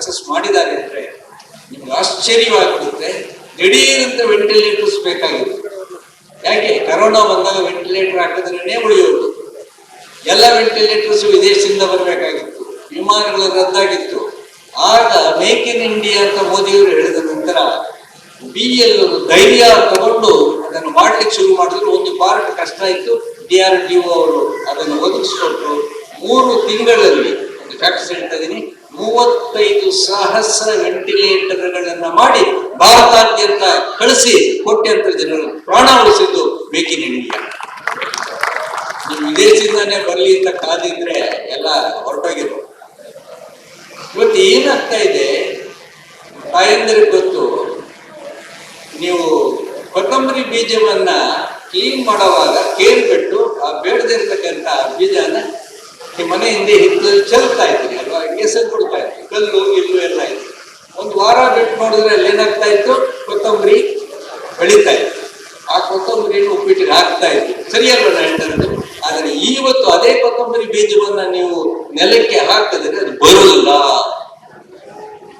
Success ಮಾಡಿದ್ದಾರೆ ಅಂದ್ರೆ ನಿಮ್ಗೆ ಆಶ್ಚರ್ಯವಾಗ್ಬಿಡುತ್ತೆ. ದಿಢೀರಂತ ವೆಂಟಿಲೇಟರ್ಸ್ ಬೇಕಾಗಿತ್ತು. ಯಾಕೆ? ಕರೋನಾ ಬಂದಾಗ ವೆಂಟಿಲೇಟರ್ ಹಾಕಿದ್ರೇನೆ ಉಳಿಯೋದು. ಎಲ್ಲ ವೆಂಟಿಲೇಟರ್ಸ್ ವಿದೇಶದಿಂದ ಬರಬೇಕಾಗಿತ್ತು, ವಿಮಾನಗಳು ರದ್ದಾಗಿತ್ತು. ಆಗ ಮೇಕ್ ಇನ್ ಇಂಡಿಯಾ ಅಂತ ಮೋದಿಯವರು ಹೇಳಿದ ನಂತರ BL ಧೈರ್ಯ ತಗೊಂಡು ಅದನ್ನು ಮಾಡ್ಲಿಕ್ಕೆ ಶುರು ಮಾಡಿದ್ರು. ಒಂದು ಪಾರ್ಟ್ ಕಷ್ಟ ಇತ್ತು, DRDO ಅವರು ಅದನ್ನು ಒದಗಿಸ್ಕೊಟ್ರು. 3 ತಿಂಗಳಲ್ಲಿ ಒಂದು ಫ್ಯಾಕ್ಟ್ಸ್ ಹೇಳ್ತಾ ಇದೀನಿ, 35,000 ವೆಂಟಿಲೇಟರ್ಗಳನ್ನ ಮಾಡಿ ಭಾರತಾದ್ಯಂತ ಕಳಿಸಿ ಕೋಟ್ಯಾಂತರ ಜನರು ಪ್ರಾಣ ಉಳಿಸಿದ್ದು ಮೇಕ್ ಇನ್ ಇಂಡಿಯಾ. ನೀವು ವಿದೇಶದಿಂದಾನೇ ಬರಲಿ ಅಂತ ಕಾದಿದ್ರೆ ಎಲ್ಲ ಹೊರಟೋಗಿರೋ. ಇವತ್ತು ಏನಾಗ್ತಾ ಇದೆ ತಾಯಂದರಿಗೆ ಗೊತ್ತು. ನೀವು ಕೊತ್ತಂಬರಿ ಬೀಜವನ್ನ ಕ್ಲೀನ್ ಮಾಡುವಾಗ ಕೇಳ್ಬಿಟ್ಟು ಆ ಬೇಡದಿರ್ತಕ್ಕಂಥ ಬೀಜನ ಮನೆ ಹಿಂದೆ ಹಿತ್ತಲಲ್ಲಿ ಚೆಲ್ತಾ ಇದ್ರಿ ಅಲ್ವಾ, ಎಸೆದು ಕೊಡ್ತಾ ಇದ್ರಿ, ಕಲ್ಲು ಇಲ್ಲು ಎಲ್ಲ ಇತ್ತು. ಒಂದು ವಾರ ಬಿಟ್ಟು ನೋಡಿದ್ರೆ ಅಲ್ಲಿ ಏನಾಗ್ತಾ ಇತ್ತು, ಕೊತ್ತಂಬರಿ ಬೆಳೀತಾ ಇತ್ತು. ಆ ಕೊತ್ತಂಬರಿಯನ್ನು ಉಪ್ಪಿಟ್ಟಿಗೆ ಹಾಕ್ತಾ ಇದ್ರು. ಸರಿಯಲ್ವ ನಾನು ಹೇಳ್ತಾ? ಆದರೆ ಇವತ್ತು ಅದೇ ಕೊತ್ತಂಬರಿ ಬೀಜವನ್ನ ನೀವು ನೆಲಕ್ಕೆ ಹಾಕಿದ್ರೆ ಅದು ಬರೋಲ್ಲ.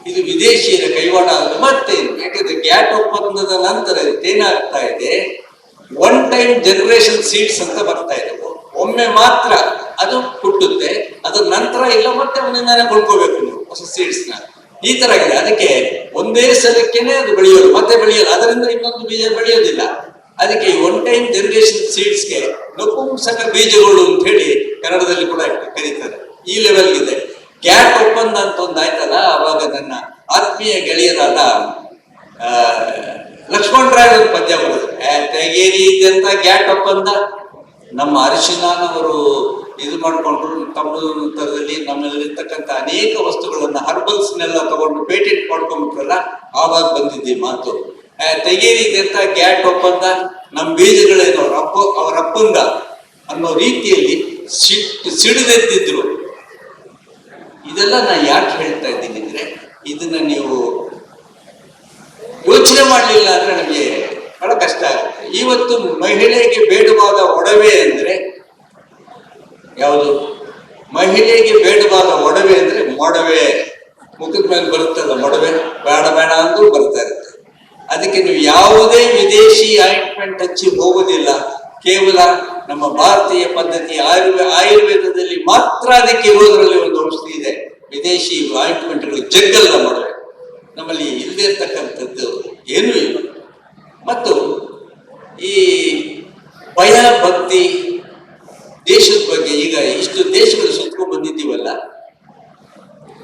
ಇದು ವಿದೇಶಿಯರ ಕೈವಾಡ ಅಲ್ಲ. ಮತ್ತೆ ಯಾಕಂದ್ರೆ ಗ್ಯಾಟ್ ಒಪ್ಪಂದದ ನಂತರ ಏನಾಗ್ತಾ ಇದೆ, ಒನ್ ಟೈಮ್ ಜನರೇಷನ್ ಸೀಡ್ಸ್ ಅಂತ ಬರ್ತಾ ಇದೆ. ಒಮ್ಮೆ ಮಾತ್ರ ಅದು ಹುಟ್ಟುತ್ತೆ, ಅದ್ರ ನಂತರ ಇಲ್ಲ, ಮತ್ತೆ ಅವನಿಂದಾನೆ ಕೊಂಡ್ಕೋಬೇಕು ನೀವು ಹೊಸ ಸೀಡ್ಸ್ ನ. ಈ ತರ ಇದೆ. ಅದಕ್ಕೆ ಒಂದೇ ಸಲಕ್ಕೇನೆ ಅದು ಬೆಳೆಯೋದು, ಮತ್ತೆ ಬೆಳೆಯೋದು, ಅದರಿಂದ ಇನ್ನೊಂದು ಬೀಜ ಬೆಳೆಯೋದಿಲ್ಲ. ಅದಕ್ಕೆ ಈ ಒನ್ ಟೈಮ್ ಜನರೇಷನ್ ಸೀಡ್ಸ್ಗೆ ನಪುಂಸಕ ಬೀಜಗಳು ಅಂತ ಹೇಳಿ ಕನ್ನಡದಲ್ಲಿ ಕೂಡ ಕರೀತಾರೆ. ಈ ಲೆವೆಲ್ ಇದೆ. ಗ್ಯಾಟ್ ಒಪ್ಪಂದ ಅಂತ ಒಂದು ಆಯ್ತಲ್ಲ, ಅವಾಗ ನನ್ನ ಆತ್ಮೀಯ ಗೆಳೆಯರಾದ ಲಕ್ಷ್ಮಣರಾಯ್ ಒಂದು ಪದ್ಯ ಬರೋದು, ತೆಗೇರಿ ಅಂತ ಗ್ಯಾಟ್ ಒಪ್ಪಂದ. ನಮ್ಮ ಅರಿಶಿನವರು ಇದು ಮಾಡ್ಕೊಂಡ್ರು, ತಮಿಳುನಾಡಲ್ಲಿ ನಮ್ಮಲ್ಲಿರ್ತಕ್ಕಂಥ ಅನೇಕ ವಸ್ತುಗಳನ್ನ ಹರ್ಬಲ್ಸ್ನೆಲ್ಲ ತಗೊಂಡು ಪೇಟೆಂಟ್ ಮಾಡ್ಕೊಂಡ್ಬಿಟ್ರಲ್ಲ, ಆವಾಗ ಬಂದಿದ್ದೆ ಮಾತು. ತೆಗೇರಿ ಅಂತ ಗ್ಯಾಟ್ ಒಪ್ಪಂದ, ನಮ್ಮ ಬೀಜಗಳೇನು ಅವರ ಅಪ್ಪಂದ ಅನ್ನೋ ರೀತಿಯಲ್ಲಿ ಸಿಡಿದೆದ್ದಿದ್ರು. ಇದೆಲ್ಲ ನಾ ಯಾಕೆ ಹೇಳ್ತಾ ಇದ್ದೀನಿ ಅಂದ್ರೆ, ಇದನ್ನ ನೀವು ಯೋಚನೆ ಮಾಡಲಿಲ್ಲ ಅಂದ್ರೆ ನಮಗೆ ಬಹಳ ಕಷ್ಟ ಆಗುತ್ತೆ. ಇವತ್ತು ಮಹಿಳೆಗೆ ಬೇಡವಾದ ಒಡವೆ ಅಂದ್ರೆ ಯಾವುದು? ಮಹಿಳೆಗೆ ಬೇಡವಾದ ಒಡವೆ ಅಂದ್ರೆ ಮೊಡವೆ. ಮುಖದ ಮೇಲೆ ಬರುತ್ತಲ್ಲ ಮೊಡವೆ, ಬೇಡ ಬೇಡ ಅಂದ್ರೂ ಬರ್ತಾ ಇರುತ್ತೆ. ಅದಕ್ಕೆ ನೀವು ಯಾವುದೇ ವಿದೇಶಿ ಆಯಿಂಟ್ಮೆಂಟ್ ಹಚ್ಚಿ ಹೋಗೋದಿಲ್ಲ. ಕೇವಲ ನಮ್ಮ ಭಾರತೀಯ ಪದ್ಧತಿ ಆಯುರ್ವೇದದಲ್ಲಿ ಮಾತ್ರ ಅದಕ್ಕೆ ಇರೋದ್ರಲ್ಲಿ ಒಂದು ಔಷಧಿ ಇದೆ. ವಿದೇಶಿ ಆಯಿಂಟ್ಮೆಂಟ್ಗಳು ಜಗ್ಗಲ್ಲ ಮಾಡಬೇಕು. ನಮ್ಮಲ್ಲಿ ಇಲ್ಲದೆ ಇರ್ತಕ್ಕಂಥದ್ದು ಏನೂ ಇಲ್ಲ. ಮತ್ತು ಈ ಭಯ ಭಕ್ತಿ ದೇಶದ ಬಗ್ಗೆ, ಈಗ ಇಷ್ಟು ದೇಶಗಳು ಸುತ್ಕೊಂಡು ಬಂದಿದ್ದೀವಲ್ಲ,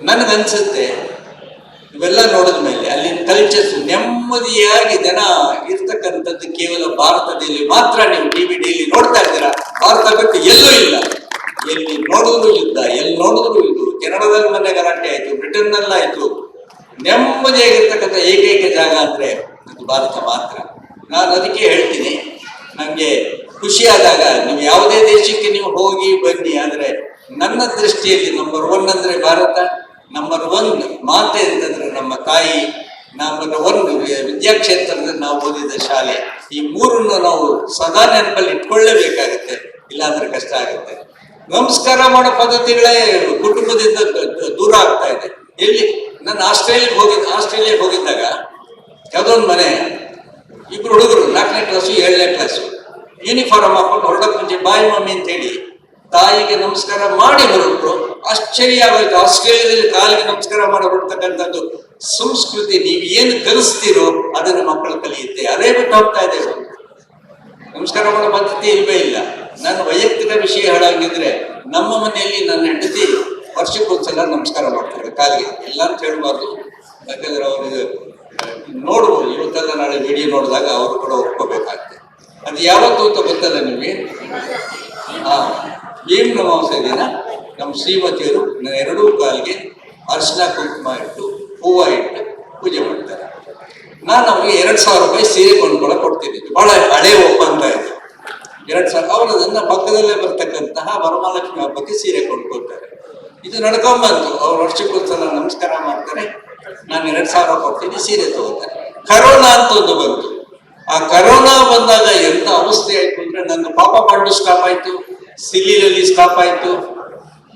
ನನಗನ್ಸುತ್ತೆ ಇವೆಲ್ಲ ನೋಡಿದ ಮೇಲೆ ಅಲ್ಲಿನ ಕಲ್ಚರ್ಸ್ ನೆಮ್ಮದಿಯಾಗಿ ಜನ ಇರ್ತಕ್ಕಂಥದ್ದು ಕೇವಲ ಭಾರತದಲ್ಲಿ ಮಾತ್ರ. ನೀವು ಟಿವಿ ಡೈಲಿ ನೋಡ್ತಾ ಇದ್ದೀರಾ, ಭಾರತ ಬಿಟ್ಟು ಎಲ್ಲೂ ಇಲ್ಲ. ಎಲ್ಲಿ ನೋಡಿದ್ರು ಯುದ್ಧ, ಎಲ್ಲಿ ನೋಡಿದ್ರು ಇದು. ಕೆನಡಾದಲ್ಲಿ ಮೊನ್ನೆ ಗಲಾಟೆ ಆಯ್ತು, ಬ್ರಿಟನ್ ಆಯ್ತು. ನೆಮ್ಮದಿಯಾಗಿರ್ತಕ್ಕಂಥ ಏಕೈಕ ಜಾಗ ಅಂದ್ರೆ ಅದು ಭಾರತ ಮಾತ್ರ. ನಾನು ಅದಕ್ಕೆ ಹೇಳ್ತೀನಿ, ನಮ್ಗೆ ಖುಷಿಯಾದಾಗ ನೀವು ಯಾವುದೇ ದೇಶಕ್ಕೆ ನೀವು ಹೋಗಿ ಬನ್ನಿ, ಆದ್ರೆ ನನ್ನ ದೃಷ್ಟಿಯಲ್ಲಿ ನಂಬರ್ 1 ಅಂದ್ರೆ ಭಾರತ, ನಂಬರ್ 1 ಮಾತೆ ಅಂತಂದ್ರೆ ನಮ್ಮ ತಾಯಿ, ನಂಬರ್ 1 ವಿದ್ಯಾಕ್ಷೇತ್ರದಲ್ಲಿ ನಾವು ಓದಿದ ಶಾಲೆ. ಈ ಮೂರನ್ನು ನಾವು ಸದಾ ನೆನಪಲ್ಲಿ ಇಟ್ಕೊಳ್ಳೇಬೇಕಾಗುತ್ತೆ, ಇಲ್ಲಾಂದ್ರೆ ಕಷ್ಟ ಆಗುತ್ತೆ. ನಮಸ್ಕಾರ ಮಾಡೋ ಪದ್ಧತಿಗಳೇ ಕುಟುಂಬದಿಂದ ದೂರ ಆಗ್ತಾ ಇದೆ. ಎಲ್ಲಿ ನಾನು ಆಸ್ಟ್ರೇಲಿಯಾಗೆ ಹೋಗಿದ್ದಾಗ ಯಾವುದೋ ಒಂದು ಮನೆ, 2 ಹುಡುಗರು 4ನೇ ಕ್ಲಾಸು 7ನೇ ಕ್ಲಾಸು ಯೂನಿಫಾರ್ಮ್ ಹಾಕೊಂಡು ಹೊರಡಕ್ ಮುಂಚೆ ಬಾಯ್ ಮಮ್ಮಿ ಅಂತ ಹೇಳಿ ತಾಯಿಗೆ ನಮಸ್ಕಾರ ಮಾಡಿ ಹೊರಟರು. ಆಶ್ಚರ್ಯ ಆಗೋಯ್ತು. ಆಸ್ಟ್ರೇಲಿಯಾದಲ್ಲಿ ಕಾಲಿಗೆ ನಮಸ್ಕಾರ ಮಾಡಿ ಹೊರಡ್ತಕ್ಕಂಥದ್ದು ಸಂಸ್ಕೃತಿ ನೀವು ಏನು ಕಲಿಸ್ತೀರೋ ಅದನ್ನು ಮಕ್ಕಳು ಕಲಿಯುತ್ತೆ. ಅದೇ ಬಿಟ್ಟು ಹೋಗ್ತಾ ಇದೆ. ನಮಸ್ಕಾರ ಮಾಡೋ ಪದ್ಧತಿ ಇಲ್ವೇ ಇಲ್ಲ. ನನ್ನ ವೈಯಕ್ತಿಕ ವಿಷಯ ಹೇಳಾಗಿದ್ರೆ, ನಮ್ಮ ಮನೆಯಲ್ಲಿ ನನ್ನ ಹೆಂಡತಿ ವರ್ಷಕ್ಕೊಂದ್ಸಲ ನಮಸ್ಕಾರ ಮಾಡ್ತಾರೆ ಕಾಲಿಗೆ. ಇಲ್ಲ ಅಂತ ಹೇಳ್ಬಾರ್ದು, ಯಾಕಂದ್ರೆ ಅವ್ರಿಗೆ ನೋಡ್ಬೋದು, ಇವತ್ತೆಲ್ಲ ನಾಳೆ ವಿಡಿಯೋ ನೋಡಿದಾಗ ಅವರು ಕೂಡ ಒಪ್ಕೋಬೇಕಾಗ್ತದೆ. ಅದು ಯಾವತ್ತು ಅಂತ ಗೊತ್ತಲ್ಲ ನಿಮಗೆ? ಭೀಮ್ ಅಮಾವಾಸ್ಯೆ ದಿನ ನಮ್ಮ ಶ್ರೀಮತಿಯರು ಎರಡೂ ಕಾಲಿಗೆ ಅರಿಶಿನ ಕುಂಕುಮ ಇಟ್ಟು ಹೂವು ಇಟ್ಟು ಪೂಜೆ ಮಾಡ್ತಾರೆ. ನಾನು ಅವ್ರಿಗೆ 2,000 ರೂಪಾಯಿ ಸೀರೆ ಕೊಂಡ್ಕೊಳ್ಳೋಕೆ ಕೊಡ್ತಿದ್ದೆ. ಬಹಳ ಹಳೆ ಒಪ್ಪಂದ ಇದು. 2,000 ಅವರು ಅದನ್ನ ಪಕ್ಕದಲ್ಲೇ ಬರ್ತಕ್ಕಂತಹ ವರಮಹಾಲಕ್ಷ್ಮಿ ಹಬ್ಬಕ್ಕೆ ಸೀರೆ ಕೊಂಡ್ಕೊಳ್ತಾರೆ. ಇದು ನಡ್ಕೊಂಬಂತು. ಅವ್ರು ವರ್ಷಕ್ಕೊಂದ್ಸಲ ನಮಸ್ಕಾರ ಮಾಡ್ತಾರೆ, ನಾನು 2,000 ಕೊಡ್ತೀನಿ, ಸೀರೆ ತಗೋತಾರೆ. ಕರೋನಾ ಅಂತ ಒಂದು ಬಂತು. ಆ ಕರೋನಾ ಬಂದಾಗ ಎಂತ ಅವಸ್ಥೆ ಆಯ್ತು ಅಂದ್ರೆ, ನನ್ನ ಪಾಪ ಫಂಡು ಸ್ಟಾಪ್ ಆಯ್ತು, ಸಿಲಿಯಲ್ಲಿ ಸ್ಟಾಪ್ ಆಯ್ತು,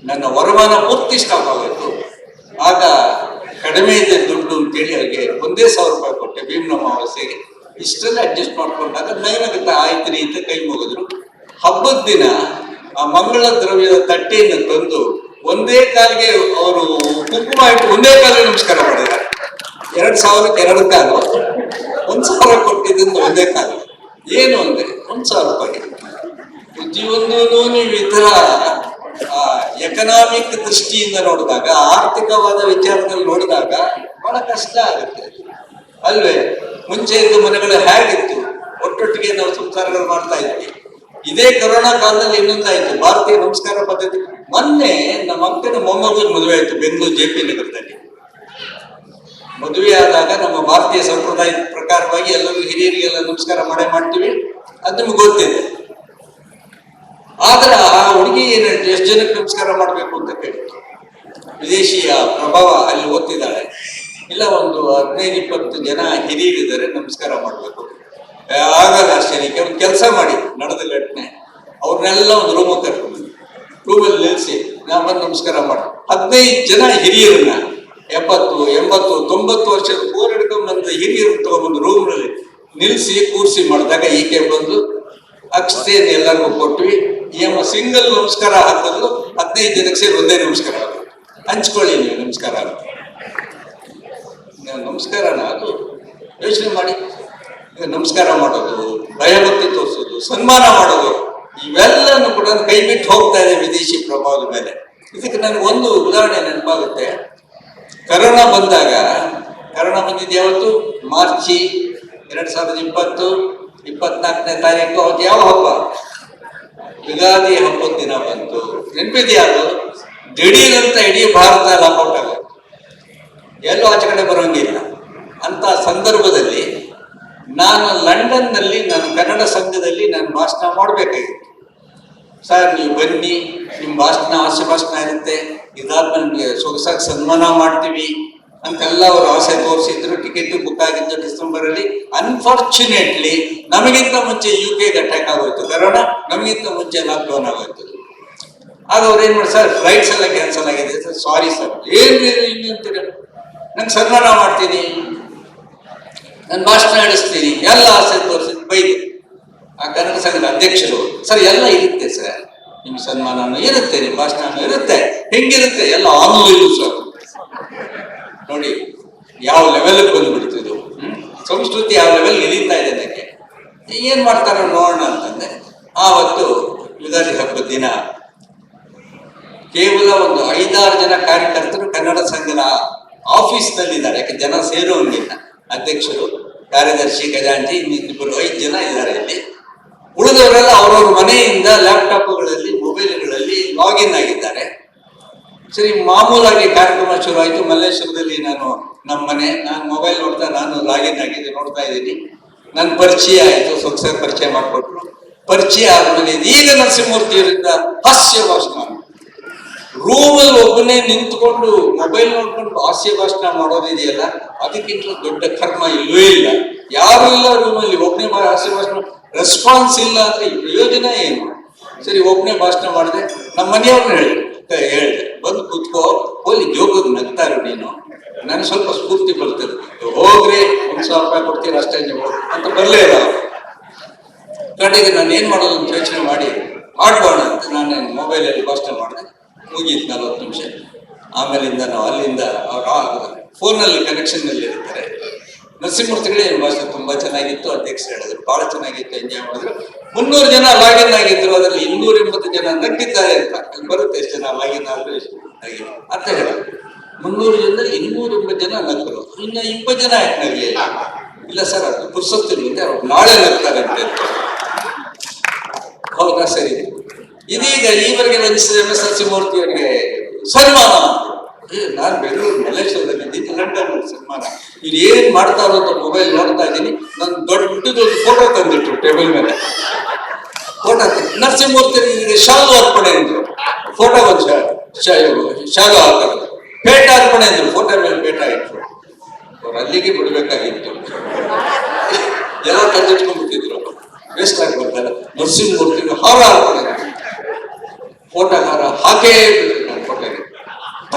ನನ್ನ ವರಮಾನ ಪೂರ್ತಿ ಸ್ಟಾಪ್ ಆಗೋಯ್ತು. ಆಗ ಕಡಿಮೆ ಇದೆ ದುಡ್ಡು ಅಂತೇಳಿ ಅವ್ರಿಗೆ ಒಂದೇ 1,000 ರೂಪಾಯಿ ಕೊಟ್ಟೆ ಭೀಮ್ ಅಮಾವಾಸ್ಯೆಗೆ. ಇಷ್ಟೆಲ್ಲ ಅಡ್ಜಸ್ಟ್ ಮಾಡ್ಕೊಂಡಾಗ ನೈವೇದ್ಯ ಆಯ್ತ್ರಿ ಅಂತ ಕೈ ಮುಗಿದ್ರು. ಹಬ್ಬದ ದಿನ ಆ ಮಂಗಳ ದ್ರವ್ಯದ ತಟ್ಟೆಯನ್ನು ತಂದು ಒಂದೇ ಕಾಲಿಗೆ ಅವರು ಕುಂಕುಮ ಇಟ್ಟು ಒಂದೇ ಕಾಲಿಗೆ ನಮಸ್ಕಾರ ಮಾಡಿದ್ದಾರೆ. 2,000ಕ್ಕೆ 2 ಕಾಲು, 1,000 ಕೊಟ್ಟಿದ್ದರಿಂದ ಒಂದೇ ಕಾಲು. ಏನು ಅಂದ್ರೆ 1,000 ರೂಪಾಯಿ. ಪ್ರತಿಯೊಂದೂ ನೀವು ಈ ತರ ಎಕನಾಮಿಕ್ ದೃಷ್ಟಿಯಿಂದ ನೋಡಿದಾಗ, ಆರ್ಥಿಕವಾದ ವಿಚಾರದಲ್ಲಿ ನೋಡಿದಾಗ ಬಹಳ ಕಷ್ಟ ಆಗುತ್ತೆ ಅಲ್ವೇ? ಮುಂಚೆ ಇದ್ದ ಮನೆಗಳು ಹೇಗಿತ್ತು, ಒಟ್ಟೊಟ್ಟಿಗೆ ನಾವು ಸಂಸಾರಗಳು ಮಾಡ್ತಾ ಇದ್ವಿ. ಇದೇ ಕೊರೋನಾ ಕಾಲದಲ್ಲಿ ಇನ್ನೊಂದಾಯ್ತು, ಭಾರತೀಯ ನಮಸ್ಕಾರ ಪದ್ಧತಿ. ಮೊನ್ನೆ ನಮ್ಮ ಅಕ್ಕನ ಮೊಮ್ಮಗನ ಮದುವೆ ಆಯ್ತು ಬೆಂಗಳೂರು JP ನಗರದಲ್ಲಿ. ಮದುವೆ ಆದಾಗ ನಮ್ಮ ಭಾರತೀಯ ಸಂಪ್ರದಾಯದ ಪ್ರಕಾರವಾಗಿ ಎಲ್ಲರೂ ಹಿರಿಯರಿಗೆಲ್ಲ ನಮಸ್ಕಾರ ಮಾಡ್ತೀವಿ, ಅದು ನಿಮ್ಗೆ ಗೊತ್ತಿದೆ. ಆದ್ರೆ ಆ ಹುಡುಗಿ ಏನು ಎಷ್ಟು ಜನಕ್ಕೆ ನಮಸ್ಕಾರ ಮಾಡ್ಬೇಕು ಅಂತ ಕೇಳಿತ್ತು. ವಿದೇಶಿಯ ಪ್ರಭಾವ ಅಲ್ಲಿ ಓದ್ತಿದ್ದಾಳೆ. ಇಲ್ಲ, ಒಂದು 15-20 ಜನ ಹಿರಿಯರಿದ್ದಾರೆ, ನಮಸ್ಕಾರ ಮಾಡ್ಬೇಕು. ಆಗಲ್ಲ ಆಶ್ಚರ್ಯಕ್ಕೆ ಒಂದು ಕೆಲಸ ಮಾಡಿ, ನಡೆದ ಘಟನೆ. ಅವ್ರನ್ನೆಲ್ಲ ಒಂದು ರೂಮಲ್ಲಿ ನಿಲ್ಲಿಸಿ ನಾ ಬಂದು ನಮಸ್ಕಾರ ಮಾಡಿ 15 ಜನ ಹಿರಿಯರನ್ನ 70, 80, 90 ವರ್ಷದ ಬೋರ್ ಹಿಡ್ಕೊಂಡ್ ಬಂದ ಹಿರಿಯರು ತಗೊಂಡ್ಬಂದು ರೂಮ್ನಲ್ಲಿ ನಿಲ್ಲಿಸಿ ಕೂರಿಸಿ ಮಾಡಿದಾಗ ಈಕೆ ಬಂದು ಅಕ್ಷತೆಯನ್ನು ಎಲ್ಲರಿಗೂ ಕೊಟ್ವಿ. ಸಿಂಗಲ್ ನಮಸ್ಕಾರ ಹಾಕಿದ್ರು 15 ಜನಕ್ಕೆ ಸೇರಿ ಒಂದೇ ನಮಸ್ಕಾರ ಹಂಚ್ಕೊಳ್ಳಿ ನೀವು ನಮಸ್ಕಾರ. ನಮಸ್ಕಾರನ ಅದು ಯೋಚನೆ ಮಾಡಿ. ನಮಸ್ಕಾರ ಮಾಡೋದು, ಭಯಭಕ್ತಿ ತೋರಿಸೋದು, ಸನ್ಮಾನ ಮಾಡೋದು, ಇವೆಲ್ಲನೂ ಕೂಡ ಕೈ ಬಿಟ್ಟು ಹೋಗ್ತಾ ಇದೆ ವಿದೇಶಿ ಪ್ರಭಾವದ ಮೇಲೆ. ಇದಕ್ಕೆ ನನಗೆ ಒಂದು ಉದಾಹರಣೆ ನೆನಪಾಗುತ್ತೆ. ಕರೋನಾ ಬಂದಿದ್ದು ಯಾವತ್ತು? ಮಾರ್ಚ್ 2020, 24ನೇ ತಾರೀಕು. ಅವತ್ತು ಯಾವ ಹಬ್ಬ? ಯುಗಾದಿ ಹಬ್ಬದ ದಿನ ಬಂತು. ನೆನಪಿದೆಯಾ? ಅದು ದಿಢೀರಂತ ಇಡೀ ಭಾರತ ಲಾಕೌಟ್ ಆಗುತ್ತೆ, ಎಲ್ಲೂ ಆಚೆ ಕಡೆ ಬರೋಂಗಿಲ್ಲ. ಅಂತ ಸಂದರ್ಭದಲ್ಲಿ ನಾನು ಲಂಡನ್ನಲ್ಲಿ ನನ್ನ ಕನ್ನಡ ಸಂಘದಲ್ಲಿ ನಾನು ಭಾಷಣ ಮಾಡಬೇಕಾಗಿತ್ತು. ಸರ್ ನೀವು ಬನ್ನಿ, ನಿಮ್ಮ ಭಾಷಣ ಹಾಸ್ಯ ಭಾಷಣ ಇರುತ್ತೆ, ಇದಾದ್ಮೇಲೆ ನಿಮಗೆ ಸೊಗಸಾಗಿ ಸನ್ಮಾನ ಮಾಡ್ತೀವಿ ಅಂತೆಲ್ಲ ಅವರು ಆಸೆ ತೋರಿಸಿದ್ರು. ಟಿಕೆಟ್ ಬುಕ್ ಆಗಿದ್ದು ಡಿಸೆಂಬರಲ್ಲಿ. ಅನ್ಫಾರ್ಚುನೇಟ್ಲಿ ನಮಗಿಂತ ಮುಂಚೆ UK ಅಟ್ಯಾಕ್ ಆಗೋಯ್ತು ಕರೋನಾ, ನಮಗಿಂತ ಮುಂಚೆ ಲಾಕ್ಡೌನ್ ಆಗೋಯ್ತು. ಆಗ ಅವ್ರು ಏನ್ ಮಾಡಿ, ಸರ್ ಫ್ಲೈಟ್ಸ್ ಎಲ್ಲ ಕ್ಯಾನ್ಸಲ್ ಆಗಿದೆ ಸರ್, ಸಾರಿ ಸರ್. ಏನ್ ಅಂತೀರ? ನಂಗೆ ಸನ್ಮಾನ ಮಾಡ್ತೀನಿ, ನಾನು ಭಾಷಣ ನಡೆಸ್ತೀನಿ, ಎಲ್ಲ ಆಸೆ ತೋರಿಸಿದ್ ಬೈದೆ. ಆ ಕನ್ನಡ ಸಂಘದ ಅಧ್ಯಕ್ಷರು, ಸರ್ ಎಲ್ಲ ಇರುತ್ತೆ ಸರ್, ನಿಮ್ ಸನ್ಮಾನನೂ ಇರುತ್ತೆ, ನಿಮ್ ಭಾಷಣನೂ ಇರುತ್ತೆ, ಹೆಂಗಿರುತ್ತೆ ಎಲ್ಲ ಆನ್ಲೈನ್ ಸರ್. ನೋಡಿ ಯಾವ ಲೆವೆಲ್ ಬಂದ್ಬಿಡ್ತಿದ್ದು, ಸಂಸ್ಕೃತಿ ಯಾವ ಲೆವೆಲ್ ಇಳಿತಾ ಇದೆ. ನನಗೆ ಏನ್ ಮಾಡ್ತಾರೋ ನೋಡೋಣ ಅಂತಂದ್ರೆ, ಆವತ್ತು ಯುಗಾದಿ ಹಬ್ಬದ ದಿನ ಕೇವಲ ಒಂದು 5-6 ಜನ ಕಾರ್ಯಕರ್ತರು ಕನ್ನಡ ಸಂಘದ ಆಫೀಸ್ನಲ್ಲಿದ್ದಾರೆ. ಯಾಕೆ ಜನ ಸೇರುವಂಗಿಲ್ಲ. ಅಧ್ಯಕ್ಷರು, ಕಾರ್ಯದರ್ಶಿ, ಖಜಾಂಚಿ, ಇನ್ನಿಬ್ಬರು 5 ಜನ ಇದ್ದಾರೆ ಇಲ್ಲಿ. ಉಳಿದವರೆಲ್ಲ ಅವರವ್ರ ಮನೆಯಿಂದ ಲ್ಯಾಪ್ಟಾಪ್ಗಳಲ್ಲಿ, ಮೊಬೈಲ್ಗಳಲ್ಲಿ ಲಾಗಿನ್ ಆಗಿದ್ದಾರೆ. ಸರಿ, ಮಾಮೂಲಾಗಿ ಕಾರ್ಯಕ್ರಮ ಶುರು ಆಯ್ತು. ಮಲ್ಲೇಶ್ವರದಲ್ಲಿ ನಾನು ಮೊಬೈಲ್ ನೋಡ್ತಾ ನಾನು ಲಾಗಿನ್ ಆಗಿದ್ದೆ, ನೋಡ್ತಾ ಇದ್ದೀನಿ. ನನ್ನ ಪರಿಚಯ ಆಯ್ತು, ಸೊಗಸಾಗಿ ಪರಿಚಯ ಮಾಡಿಕೊಟ್ರು. ಪರಿಚಯ ಆದ್ಮೇಲೆ ಈಗ ನರಸಿಂಹಮೂರ್ತಿಯವರಿಂದ ಹಾಸ್ಯ ಭಾಷಣ. ರೂಮಲ್ಲಿ ಒಬ್ಬನೇ ನಿಂತ್ಕೊಂಡು ಮೊಬೈಲ್ ನೋಡ್ಕೊಂಡು ಹಾಸ್ಯ ಭಾಷಣ ಮಾಡೋದಿದೆಯಲ್ಲ, ಅದಕ್ಕಿಂತ ದೊಡ್ಡ ಕರ್ಮ ಇಲ್ಲವೇ ಇಲ್ಲ. ಯಾರು ಇಲ್ಲ ರೂಮಲ್ಲಿ, ಒಬ್ಬನೇ ಹಾಸ್ಯ ಭಾಷಣ. ರೆಸ್ಪಾನ್ಸ್ ಇಲ್ಲ ಅಂದ್ರೆ ಪ್ರಯೋಜನ ಏನು? ಸರಿ, ಒಬ್ಬನೇ ಭಾಷಣ ಮಾಡಿದೆ. ನಮ್ಮ ಮನೆಯವ್ರನ್ನ ಹೇಳಿದೆ ಬಂದು ಕೂತ್ಕೋ, ಹೋಲಿ ಜೋಗದ್ ನಗ್ತಾರೆ ನೀನು, ನನಗೆ ಸ್ವಲ್ಪ ಸ್ಫೂರ್ತಿ ಬರ್ತದೆ. ಹೋಗ್ರಿ, 1,000 ರೂಪಾಯಿ ಕೊಡ್ತೀರ ಅಷ್ಟೇ ನೀವು ಅಂತ ಬರಲೇ ಇಲ್ಲ. ಕಡೆಗೆ ನಾನು ಏನ್ ಮಾಡೋದು ಅಂತ ಯೋಚನೆ ಮಾಡ್ಬೋಣ ಅಂತ ನಾನು ಮೊಬೈಲಲ್ಲಿ ಭಾಷಣ ಮಾಡಿದೆ. ಮುಗೀತು 40 ನಿಮಿಷ. ಆಮೇಲಿಂದ ನಾವು ಅಲ್ಲಿಂದ ಅವ್ರು ಫೋನಲ್ಲಿ ಕನೆಕ್ಷನ್ನಲ್ಲಿ ಇರ್ತಾರೆ. ನರಸಿಂಹಮೂರ್ತಿಗಳೇ ಭಾಷೆ ತುಂಬಾ ಚೆನ್ನಾಗಿತ್ತು, ಅಧ್ಯಕ್ಷರು ಹೇಳಿದ್ರು ಬಹಳ ಚೆನ್ನಾಗಿತ್ತು, ಎಂಜಾಯ್ ಮಾಡಿದ್ರು. 300 ಜನ ಲಾಗಿನ್ ಆಗಿದ್ರು, ಅದರಲ್ಲಿ 280 ಜನ ನಗ್ಗಿದ್ದಾರೆ ಅಂತ. ಅಲ್ಲಿ ಬರುತ್ತೆ ಎಷ್ಟು ಜನ ಲಾಗಿನ್ ಆದ್ರು ಅಂತ ಹೇಳಿದ್ರು. 300 ಜನದಲ್ಲಿ 280 ಜನ ನಗ್ರು, ಇನ್ನು 20 ಜನ ಯಾಕೆ ನಗಲಿಲ್ಲ? ಇಲ್ಲ ಸರ್, ಅದು ಪುರ್ಸೊತ್ತಿನಿಂದ ಅವ್ರು ನಾಳೆ ನಗ್ತಾರೆ ಅಂತ. ಹೌದಾ, ಸರಿ. ಇದೀಗ ಈವರೆಗೆ ವಂಚಿಸಿದ MS ನರಸಿಂಹಮೂರ್ತಿ ಅವರಿಗೆ ಸನ್ಮಾನ. ನಾನು ಬೆಂಗಳೂರು ಮಲ್ಲೇಶ್ವರದಲ್ಲಿದ್ದೀನಿ, ಲಂಡನ್ ಸನ್ಮಾನ. ಇವ್ರು ಏನ್ ಮಾಡ್ತಾರೋ ಅಂತ ಮೊಬೈಲ್ ನೋಡ್ತಾ ಇದ್ದೀನಿ. ನನ್ ದೊಡ್ಡದೊಂದು ಫೋಟೋ ತಂದಿಟ್ರು ಟೇಬಲ್ ಮೇಲೆ. ಫೋಟೋ ನರಸಿಂಹಮೂರ್ತಿ ಶಾಲು ಅರ್ಪಣೆ ಅಂದ್ರು. ಫೋಟೋ ಒಂದು ಶಾಲು ಹಾಕೋದು, ಪೇಟ ಅರ್ಪಣೆ ಅಂದ್ರು. ಫೋಟೋ ಮೇಲೆ ಪೇಟ ಇಟ್ರು. ಅವ್ರು ಅಲ್ಲಿಗೆ ಬಿಡ್ಬೇಕಾಗಿತ್ತು, ಎಲ್ಲ ತಂದಿಟ್ಕೊಂಡ್ಬಿಟ್ಟಿದ್ರು. ವೇಸ್ಟ್ ಆಗ್ಬಿಡ್ತಾರೆ. ನರಸಿಂಹಮೂರ್ತಿಗೆ ಹಾರ ಅರ್ಪಣೆ, ಫೋಟೋ ಹಾರ ಹಾಕೇ ಬಿಟ್ರು. ನನ್ನ ಫೋಟೋಗೆ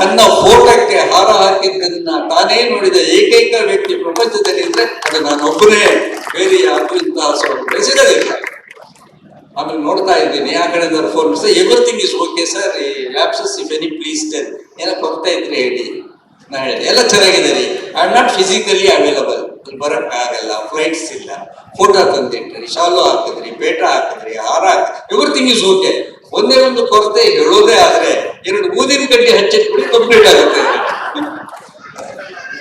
ತನ್ನ ಫೋಟೋಕ್ಕೆ ಹಾರ ಹಾಕಿದ್ದನ್ನ ತಾನೇ ನೋಡಿದ ಏಕೈಕ ವ್ಯಕ್ತಿ ಪ್ರಪಂಚದಲ್ಲಿ ಇದ್ರೆ ಅದು ನಾನೊಬ್ಬನೇ, ಬೇರೆ ಯಾರು ಇಂತಹ ಸೌಲಭ್ಯ ಸಿಗಲಿಲ್ಲ. ಆಮೇಲೆ ನೋಡ್ತಾ ಇದ್ದೀನಿ ಆ ಕಡೆ phone everything is okay sir, lapses if any please tell, ಏನೋ ಕೊಡ್ತಾ ಇದ್ರೆ ಹೇಳಿ. ನಾ ಹೇಳಿದೆ ಎಲ್ಲ ಚೆನ್ನಾಗಿದೆ ರೀ, I am not physically available, ಬರಕ್ ಆಗಲ್ಲ, ಫ್ಲೈಟ್ಸ್ ಇಲ್ಲ, ಫೋಟೋ ತಂದಿಟ್ರಿ, ಶಾಲು ಹಾಕಿದ್ರಿ, ಬೇಟ ಹಾಕಿದ್ರಿ, ಹಾರ ಹಾಕಿದ್ರಿ, ಎವ್ರಿಥಿಂಗ್ ಇಸ್ ಓಕೆ. ಒಂದೇ ಒಂದು ಕೊರತೆ ಹೇಳೋದೇ ಆದ್ರೆ 2 ಊದಿನ ಕಡ್ಡಿ ಹಚ್ಚಿಟ್ಬಿಡಿ ಕಂಪ್ಲೀಟ್ ಆಗುತ್ತೆ.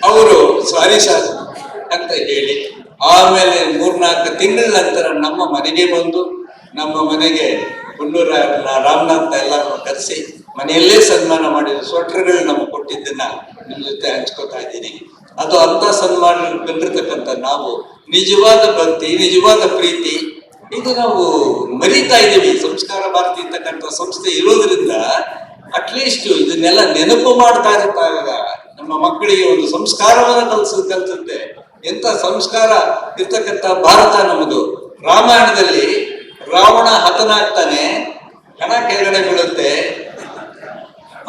ಅವರು ಸಾರಿ ಸರ್ ಅಂತ ಹೇಳಿ ಆಮೇಲೆ 3-4 ತಿಂಗಳ ನಂತರ ನಮ್ಮ ಮನೆಗೆ ಬಂದು, ನಮ್ಮ ಮನೆಗೆ ಹುಲ್ಲೂರ ರಾಮನಾಥ್ ಎಲ್ಲರನ್ನು ಕರೆಸಿ ಮನೆಯಲ್ಲೇ ಸನ್ಮಾನ ಮಾಡಿದ ಸ್ವೆಟರ್ಗಳು ನಮಗೆ ಕೊಟ್ಟಿದ್ದನ್ನ ನಿಮ್ಮ ಜೊತೆ ಹಂಚ್ಕೋತಾ ಇದ್ದೀನಿ. ಅದು ಅಂತ ಸನ್ಮಾನ ಕಂಡಿರ್ತಕ್ಕಂಥ ನಾವು ನಿಜವಾದ ಭಕ್ತಿ, ನಿಜವಾದ ಪ್ರೀತಿ ಇದು ನಾವು ಮರೀತಾ ಇದ್ದೀವಿ. ಸಂಸ್ಕಾರ ಭಾರತಿ ಇರ್ತಕ್ಕಂಥ ಸಂಸ್ಥೆ ಇರೋದ್ರಿಂದ ಅಟ್ಲೀಸ್ಟ್ ಇದನ್ನೆಲ್ಲ ನೆನಪು ಮಾಡ್ತಾ ಇರ್ತಾಗ ನಮ್ಮ ಮಕ್ಕಳಿಗೆ ಒಂದು ಸಂಸ್ಕಾರವನ್ನು ಕಲಿಸುತ್ತೆ. ಎಂತ ಸಂಸ್ಕಾರ ಇರ್ತಕ್ಕಂಥ ಭಾರತ ನಮ್ಮದು. ರಾಮಾಯಣದಲ್ಲಿ ರಾವಣ ಹತನಾಗ್ತಾನೆ, ಹಣ ಕೆಳಗಡೆ ಬೀಳುತ್ತೆ.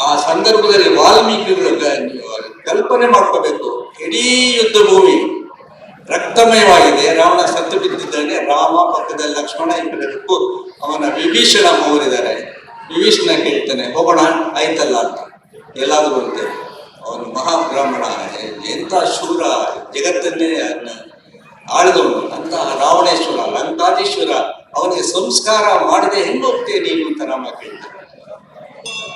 ಆ ಸಂದರ್ಭದಲ್ಲಿ ವಾಲ್ಮೀಕಿಗಳು ಕಲ್ಪನೆ ಮಾಡ್ಕೋಬೇಕು, ಇಡೀ ಯುದ್ಧ ಭೂಮಿ ರಕ್ತಮಯವಾಗಿದೆ, ರಾವಣ ಸತ್ತು ಬಿದ್ದಿದ್ದಾನೆ, ರಾಮ ಪಕ್ಕದಲ್ಲಿ ಲಕ್ಷ್ಮಣ, ಇಬ್ಬರಿಗೂ ಅವನ ವಿಭೀಷಣ ಹೋಗಿದ್ದಾರೆ. ವಿಭೀಷಣ ಕೇಳ್ತಾನೆ ಹೋಗೋಣ ಆಯ್ತಲ್ಲ ಅಂತ, ಎಲ್ಲಾದ್ರೂ ಅಂತೆ ಅವನು ಮಹಾಬ್ರಾಹ್ಮಣ, ಎಂತ ಶೂರ, ಜಗತ್ತನ್ನೇ ಆಳಿದವನು ಅಂತಹ ರಾವಣೇಶ್ವರ, ಲಂಕಾಧೀಶ್ವರ, ಅವನಿಗೆ ಸಂಸ್ಕಾರ ಮಾಡದೆ ಹೆಂಗ್ ಹೋಗ್ತೇನೆ ನೀನು ಅಂತ ರಾಮ ಕೇಳ್ತಾನೆ.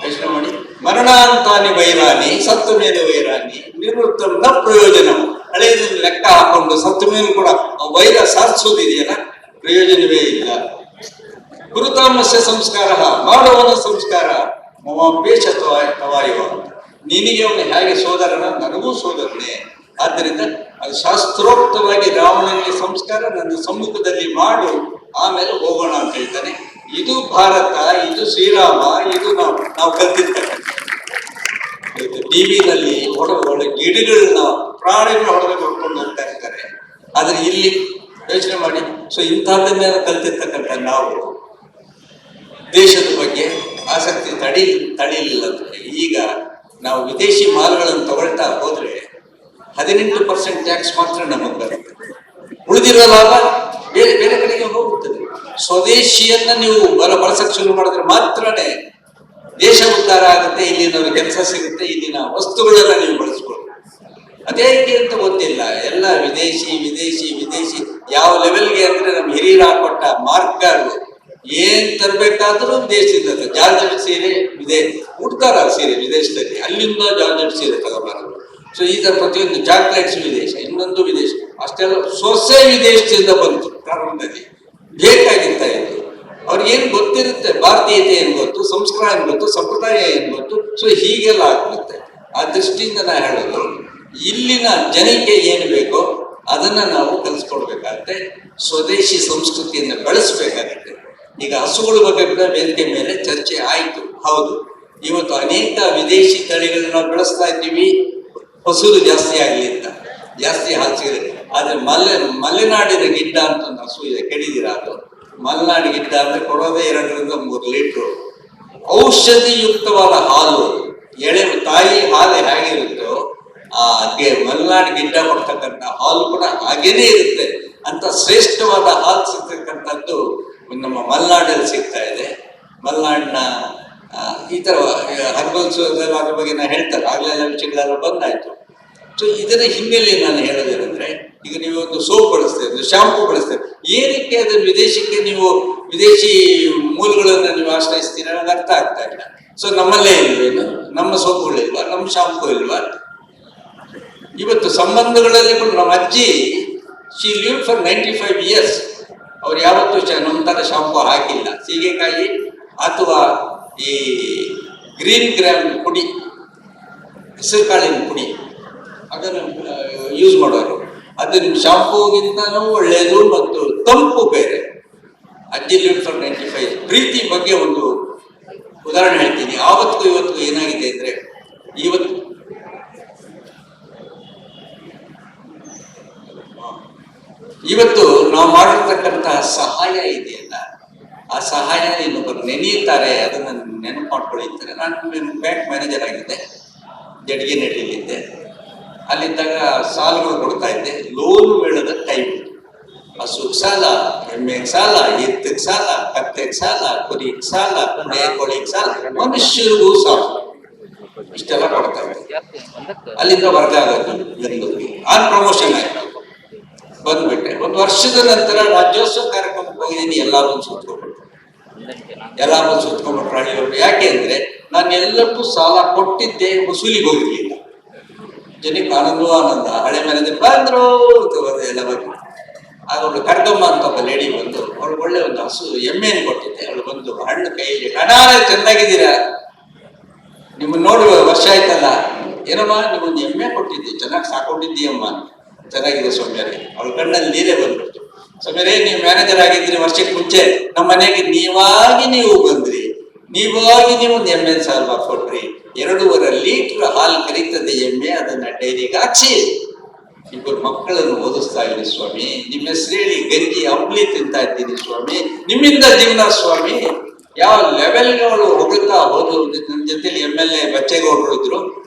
ಪ್ರಶ್ನೆ ಮಾಡಿ, ಮರಣಾಂತಾನಿ ವೈರಾನಿ ಸತ್ತ ಮೇಲೆ ವೈರಾನಿ ನಿವೃತ್ತಂ ನ ಪ್ರಯೋಜನ. ಹಳೆಯದನ್ನು ಲೆಕ್ಕ ಹಾಕೊಂಡು ಸತ್ತ ಮೇಲೂ ಕೂಡ ವೈರ ಸಾಧಿಸೋದಿದೆಯಲ್ಲ, ಪ್ರಯೋಜನವೇ ಇಲ್ಲ. ಗುರುತಾಮಸ್ಯ ಸಂಸ್ಕಾರ, ಮಾಡುವವನ ಸಂಸ್ಕಾರ ಮಮಾಪೇಶ ತವಾಯುವ. ನಿನಗೆ ಅವನು ಹೇಗೆ ಸೋದರನ, ನನಗೂ ಸೋದರನೇ. ಆದ್ದರಿಂದ ಅದು ಶಾಸ್ತ್ರೋಕ್ತವಾಗಿ ರಾವಣನಿಗೆ ಸಂಸ್ಕಾರ ನನ್ನ ಸಮ್ಮುಖದಲ್ಲಿ ಮಾಡು, ಆಮೇಲೆ ಹೋಗೋಣ ಅಂತ ಹೇಳ್ತಾನೆ. ಇದು ಭಾರತ, ಇದು ಶ್ರೀರಾಮ, ಇದು ನಾವು ಕಲ್ತಿರ್ತಕ್ಕಂಥ. ಟಿವಿನಲ್ಲಿ ಒಳ್ಳೆ ಗಿಡಗಳನ್ನ, ಪ್ರಾಣಿಗಳನ್ನ ಹೊಡೆದುಕೊಂಡು ಹೋಗ್ತಾ ಇರ್ತಾರೆ. ಆದ್ರೆ ಇಲ್ಲಿ ಯೋಚನೆ ಮಾಡಿ, ಸೊ ಇಂಥದ್ದನ್ನೆಲ್ಲ ಕಲ್ತಿರ್ತಕ್ಕಂಥ ನಾವು ದೇಶದ ಬಗ್ಗೆ ಆಸಕ್ತಿ ತಡೀಲಿಲ್ಲ ಅಂದ್ರೆ ಈಗ ನಾವು ವಿದೇಶಿ ಮಾಲ್ಗಳನ್ನು ತಗೊಳ್ತಾ ಹೋದ್ರೆ 18% ಟ್ಯಾಕ್ಸ್ ಮಾತ್ರ ನಮಗೆ ಬರುತ್ತೆ. ಉಳಿದಿರೋ ಲಾಭ ಬೇರೆ ಬೇರೆ ಕಡೆಗೆ ಹೋಗುತ್ತದೆ. ಸ್ವದೇಶಿಯನ್ನ ನೀವು ಬಳಸಕ್ ಶುರು ಮಾಡಿದ್ರೆ ಮಾತ್ರನೇ ದೇಶ ಉದ್ಧಾರ ಆಗುತ್ತೆ, ಇಲ್ಲಿನವ್ರ ಕೆಲಸ ಸಿಗುತ್ತೆ, ಇಲ್ಲಿನ ವಸ್ತುಗಳೆಲ್ಲ ನೀವು ಬಳಸ್ಕೊಳ್ಳಿ. ಅದೇಕೆ ಅಂತ ಗೊತ್ತಿಲ್ಲ, ಎಲ್ಲ ವಿದೇಶಿ ವಿದೇಶಿ ವಿದೇಶಿ. ಯಾವ ಲೆವೆಲ್ಗೆ ಅಂದ್ರೆ ನಮ್ಮ ಹಿರಿಯರು ಹಾಕೊಟ್ಟ ಮಾರ್ಕರ್, ಏನ್ ತರಬೇಕಾದ್ರೂ ವಿದೇಶದಿಂದ. ಜಾರ್ಜೆಟ್ ಸೀರೆ ಉಡ್ತಾರ ಸೀರೆ ವಿದೇಶದಲ್ಲಿ, ಅಲ್ಲಿಂದ ಜಾರ್ಜೆಟ್ ಸೀರೆ ತಗೋಬಾರದು. ಸೊ ಈಗ ಪ್ರತಿಯೊಂದು ಚಾಕ್ಲೇಟ್ಸ್ ವಿದೇಶ, ಇನ್ನೊಂದು ವಿದೇಶ, ಅಷ್ಟೆಲ್ಲ ಸೊಸೆ ವಿದೇಶದಿಂದ ಬಂತು. ಪ್ರಾರಂಭದಲ್ಲಿ ಬೇಕಾಗಿತ್ತ ಇದು ಅವ್ರಿಗೆ ಏನ್ ಗೊತ್ತಿರುತ್ತೆ, ಭಾರತೀಯತೆ ಏನ್ ಗೊತ್ತು, ಸಂಸ್ಕಾರ ಏನ್ ಗೊತ್ತು, ಸಂಪ್ರದಾಯ ಏನ್ ಗೊತ್ತು. ಸೊ ಹೀಗೆಲ್ಲ ಆಗ್ಬಿಡುತ್ತೆ. ಆ ದೃಷ್ಟಿಯಿಂದ ನಾ ಹೇಳೋದು, ಇಲ್ಲಿನ ಜನಕ್ಕೆ ಏನು ಬೇಕೋ ಅದನ್ನ ನಾವು ಕಲಿಸ್ಕೊಡ್ಬೇಕಾಗತ್ತೆ, ಸ್ವದೇಶಿ ಸಂಸ್ಕೃತಿಯನ್ನು ಬೆಳೆಸ್ಬೇಕಾಗತ್ತೆ. ಈಗ ಹಸುಗಳ ಬಗ್ಗೆ ಕೂಡ ವೇದಿಕೆ ಮೇಲೆ ಚರ್ಚೆ ಆಯ್ತು. ಹೌದು, ಇವತ್ತು ಅನೇಕ ವಿದೇಶಿ ತಳಿಗಳನ್ನ ನಾವು ಬೆಳೆಸ್ತಾ ಇದ್ದೀವಿ, ಹಸುರು ಜಾಸ್ತಿ ಆಗ್ಲಿ ಅಂತ, ಜಾಸ್ತಿ ಹಾಲು ಸಿಗಲಿ. ಆದ್ರೆ ಮಲೆನಾಡಿನ ಗಿಡ್ಡ ಅಂತ ಒಂದು ಹಸು ಇದೆ, ಕೇಳಿದ್ದೀರಾ? ಅದು ಮಲೆನಾಡು ಗಿಡ್ಡ ಅಂದ್ರೆ ಕೊಡೋದೇ 2-3 ಲೀಟ್ರು ಔಷಧಿಯುಕ್ತವಾದ ಹಾಲು. ಎಳೆ ತಾಯಿ ಹಾಲು ಹೇಗಿರುತ್ತೋ ಆ ಮಲೆನಾಡು ಗಿಡ್ಡ ಕೊಡ್ತಕ್ಕಂಥ ಹಾಲು ಕೂಡ ಹಾಗೇನೆ ಇರುತ್ತೆ. ಅಂತ ಶ್ರೇಷ್ಠವಾದ ಹಾಲು ಸಿಗ್ತಕ್ಕಂಥದ್ದು ನಮ್ಮ ಮಲೆನಾಡಲ್ಲಿ ಸಿಗ್ತಾ ಇದೆ. ಮಲೆನಾಡಿನ ಈ ತರ ಹರ್ಬಲ್ಸ್ ಅದ್ರ ಬಗ್ಗೆ ನಾ ಹೇಳ್ತಾರೆ, ಆಗ್ಲೆಲ್ಲ ವಿಷಯಗಳೆಲ್ಲ ಬಂದಾಯ್ತು. ಸೊ ಇದರ ಹಿನ್ನೆಲೆ ನಾನು ಹೇಳೋದೇನೆಂದ್ರೆ, ಈಗ ನೀವು ಒಂದು ಸೋಪ್ ಬಳಸ್ತೇವೆ, ಶಾಂಪೂ ಬಳಸ್ತೇವೆ, ಏನಕ್ಕೆ ಅದನ್ನು ವಿದೇಶಕ್ಕೆ ನೀವು ವಿದೇಶಿ ಮೂಲಗಳನ್ನ ನೀವು ಆಶ್ರಯಿಸ್ತೀರ ಅನ್ನೋದು ಅರ್ಥ ಆಗ್ತಾ ಇಲ್ಲ. ಸೊ ನಮ್ಮಲ್ಲೇ ಇಲ್ವೇನು, ನಮ್ಮ ಸೋಪುಗಳಿಲ್ವಾ, ನಮ್ಮ ಶಾಂಪೂ ಇಲ್ವಾ? ಇವತ್ತು ಸಂಬಂಧಗಳಲ್ಲಿ ಕೂಡ ನಮ್ಮ ಅಜ್ಜಿ ಶಿ ಲಿವ್ ಫಾರ್ 95 years. ಅವ್ರು ಯಾವತ್ತೂ ನಮ್ಮ ತರ ಶಾಂಪೂ ಹಾಕಿಲ್ಲ. ಸೀಗೆಕಾಯಿ ಅಥವಾ ಈ ಗ್ರೀನ್ ಗ್ರಾಮ್ ಪುಡಿ, ಹೆಸರು ಕಾಳಿನ ಪುಡಿ, ಅದನ್ನು ಯೂಸ್ ಮಾಡೋರು. ಅದನ್ನ ಶಾಂಪೂಗಿಂತನೂ ಒಳ್ಳೆಯದು ಮತ್ತು ತಂಪು ಬೇರೆ. ಅಜ್ಜಿ ಲಿವ್ ಫಾರ್ 95. ಪ್ರೀತಿ ಬಗ್ಗೆ ಒಂದು ಉದಾಹರಣೆ ಹೇಳ್ತೀನಿ. ಆವತ್ತಿಗೂ ಇವತ್ತು ಏನಾಗಿದೆ ಅಂದ್ರೆ, ಇವತ್ತು ನಾವು ಮಾಡಿರ್ತಕ್ಕಂತಹ ಸಹಾಯ ಇದೆಯಲ್ಲ, ಆ ಸಹಾಯ ಇನ್ನೊಬ್ಬರು ನೆನೆಯುತ್ತಾರೆ, ಅದನ್ನ ನೆನಪು ಮಾಡ್ಕೊಳ್ತಾರೆ. ನಾನು ಬ್ಯಾಂಕ್ ಮ್ಯಾನೇಜರ್ ಆಗಿದ್ದೆ. ಜಡಿಗೆ ನಡೀಲಿದ್ದೆ. ಅಲ್ಲಿದ್ದಾಗ ಸಾಲಗಳು ಕೊಡ್ತಾ ಇದ್ದೆ. ಲೋನು ಬೇಡದ ಟೈಮ್. ಹಸುಗ್ ಸಾಲ, ಎಮ್ಮೆಗೆ ಸಾಲ, ಎತ್ತಿಗೆ ಸಾಲ, ಕತ್ತೆಗೆ ಸಾಲ, ಕುರಿಗೆ ಸಾಲ, ಕೋಳಿಗೆ ಸಾಲ, ಮನುಷ್ಯರಿಗೂ ಸಾಲ, ಇಷ್ಟೆಲ್ಲ ಕೊಡ್ತಾ ಇದ್ದೆ. ಅಲ್ಲಿಂದ ವರ್ಗ ಆಗೋದು ಬೆಂಗಳೂರಿಗೆ. ಪ್ರಮೋಷನ್ ಆಯ್ತು, ಬಂದ್ಬಿಟ್ಟೆ. ಒಂದು ವರ್ಷದ ನಂತರ ರಾಜ್ಯೋತ್ಸವ ಕಾರ್ಯಕ್ರಮಕ್ಕೆ ಹೋಗಿದ್ದೀನಿ. ಎಲ್ಲರೂ ಸುತ್ಕೊಂಡ್ಬಿಟ್ರು ಹಳ್ಳಿಯವರು. ಯಾಕೆ ಅಂದ್ರೆ ನಾನು ಎಲ್ಲಕ್ಕೂ ಸಾಲ ಕೊಟ್ಟಿದ್ದೆ, ವಸೂಲಿಗೆ ಹೋಗಿರ್ಲಿಲ್ಲ. ಜನಕ್ಕೆ ಆನಂದ. ಹಳೆ ಮನೆಯಿಂದ ಬಂದ್ರು ಎಲ್ಲ ಬಂದು. ಆಗ ಅವಳು ಕರ್ಗಮ್ಮ ಅಂತ ಒಬ್ಬ ಲೇಡಿ ಬಂದು, ಅವಳು ಒಳ್ಳೆ ಒಂದು ಹಸು ಎಮ್ಮೆಯನ್ನು ಕೊಟ್ಟಿದ್ದೆ. ಅವಳು ಬಂದು ಹಣ್ಣು ಕೈಯಲ್ಲಿ, ಅನಾರ ಚೆನ್ನಾಗಿದ್ದೀರಾ, ನಿಮ್ಮನ್ನ ನೋಡುವ ವರ್ಷ ಆಯ್ತಲ್ಲ, ಏನಮ್ಮ ನಿಮ್ಮೊಂದು ಎಮ್ಮೆ ಕೊಟ್ಟಿದ್ದೆ, ಚೆನ್ನಾಗಿ ಸಾಕೊಂಡಿದ್ದೀಯಮ್ಮ. ಚೆನ್ನಾಗಿದೆ ಸೌಮ್ಯರೇ. ಅವಳ ಕಣ್ಣಲ್ಲಿ ನೀರೇ ಬಂದ್ಬಿಡ್ತು. ಸೌಮ್ಯರೇ, ನೀವು ಮ್ಯಾನೇಜರ್ ಆಗಿದ್ರಿ ವರ್ಷಕ್ಕೆ ಮುಂಚೆ, ನಮ್ಮ ಮನೆಗೆ ನೀವು ಬಂದ್ರಿ, ನೀವು ಒಂದು ಎಮ್ಮೆ ಸಾಲ ಕೊಟ್ರಿ. 2.5 ಲೀಟರ್ ಹಾಲು ಕರೀತದೆ ಎಮ್ಮೆ, ಅದನ್ನ ಡೈರಿಗೆ ಹಾಕ್ಸಿ 2 ಮಕ್ಕಳನ್ನು ಓದಿಸ್ತಾ ಇದ್ದೀನಿ ಸ್ವಾಮಿ. ನಿಮ್ಮ ಹೆಸರು ಹೇಳಿ ಗಂಜಿ ಅಂಬ್ಲಿ ತಿಂತಾ ಇದ್ದೀನಿ ಸ್ವಾಮಿ, ನಿಮ್ಮಿಂದ ಜೀವನ ಸ್ವಾಮಿ. ಯಾವ ಲೆವೆಲ್ಗೆ ಅವಳು ಹೊಗಳ್ತಾ ಹೋದ್ರು. ನನ್ನ ಜೊತೆಲಿ MLA ಬಚ್ಚೇಗೌಡರು ಇದ್ರು.